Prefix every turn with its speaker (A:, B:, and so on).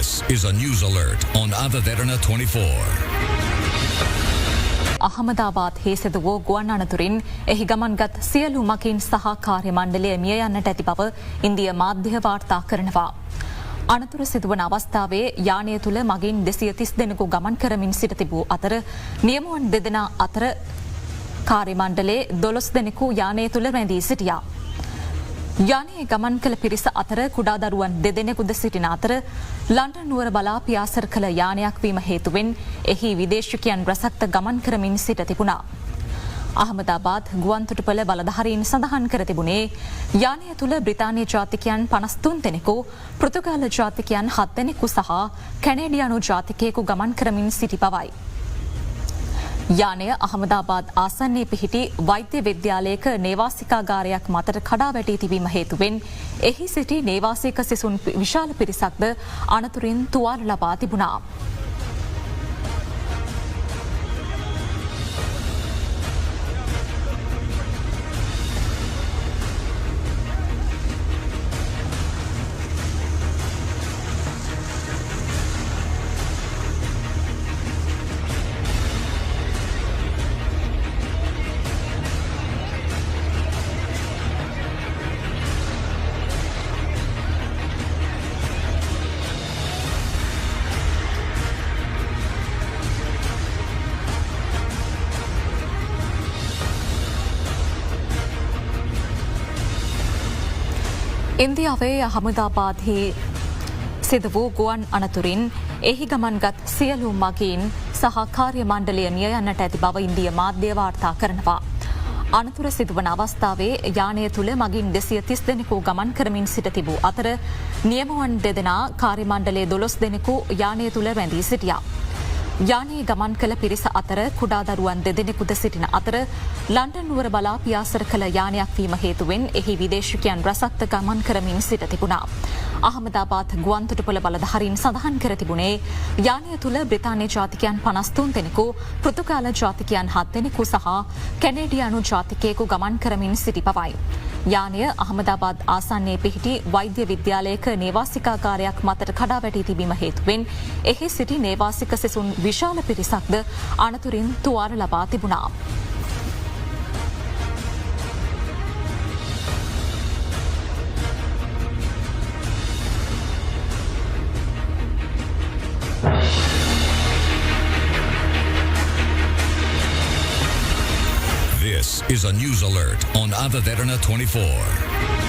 A: This is a news alert on Adaderana 24.
B: අහමදාබාද් හේසෙද වූ ගුවන් අනතුරින් එහි ගමන්ගත් සියලු මගින් සහ කාර්ය මණ්ඩලය මිය යන්නට ඇති බව ඉන්දිය මාධ්‍ය වාර්තා කරනවා. අනතුර සිදුවන අවස්ථාවේ යානය තුළ මගින් 230 දෙනෙකු ගමන් කරමින් සිට තිබූ අතර නියමුවන් දෙදෙනා අතර කාර්ය මණ්ඩලයේ 12 දෙනෙකු යානය තුළ රැඳී සිටියා. යානයේ ගමන් කළ පිරිස අතර කුඩා දරුවන් දෙදෙනෙකුද සිටින අතර ලන්ඩන් නුවර බලා පියාසර කළ යානයක් වීම හේතුවෙන් එහි විදේශිකයන් රැසක්ද ගමන් කරමින් සිට තිබුණා. අහමදාබාද් ගුවන්තොටුපළ බලධාරීන් සඳහන් කර තිබුණේ යානය තුළ බ්‍රිතාන්‍ය ජාතිකයන් 53 දෙනෙකු, පෘතුගාල ජාතිකයන් 7 දෙනෙකු සහ කැනේඩියානු ජාතිකයෙකු ගමන් කරමින් සිටි බවයි. යානය අහමදාබාද් ආසන්නයේ පිහිටි වෛද්‍ය විද්‍යාලයක නේවාසිකාගාරයක් මතට කඩා වැටී තිබීම හේතුවෙන් එහි සිටි නේවාසික සිසුන් විශාල පිරිසක්ද අනතුරින් තුවාල ලබා තිබුණා. ඉන්දියාවේ අහමදාබාද්හි සිදු වූ ගුවන් අනතුරින් එහි ගමන්ගත් සියලු මගීන් සහ කාර්ය මණ්ඩලය මිය යන්නට ඇති බව ඉන්දිය මාධ්‍ය වාර්තා කරනවා. අනතුර සිදුවන අවස්ථාවේ යානය තුළ මගින් 230 දෙනෙකු ගමන් කරමින් සිට තිබූ අතර නියමුවන් දෙදෙනා කාර්ය මණ්ඩලයේ 12 දෙනෙකු යානය තුළ රැඳී සිටියා. යානයේ ගමන් කළ පිරිස අතර කුඩා දරුවන් දෙදෙනෙකුද සිටින අතර ලන්ඩන් නුවර බලා පියාසර කළ යානයක් වීම හේතුවෙන් එහි විදේශිකයන් රැසක්ද ගමන් කරමින් සිට තිබුණා. අහමදාබාද් ගුවන්තොටුපළ බලධාරීන් සඳහන් කර තිබුණේ යානය තුළ බ්‍රිතාන්‍ය ජාතිකයන් 53 දෙනෙකු, පෘතුගාල ජාතිකයන් 7 දෙනෙකු සහ කැනේඩියානු ජාතිකයෙකු ගමන් කරමින් සිටි බවයි. යානය අහමදාබාද් ආසන්නයේ පිහිටි වෛද්‍ය විද්‍යාලයක නේවාසිකාගාරයක් මතට කඩා වැටී තිබීම හේතුවෙන් එහි සිටි නේවාසික සිසුන් විශාල පිරිසක්ද අනතුරින් තුවාල ලබා තිබුණා.
A: This is a news alert on Adaderana 24.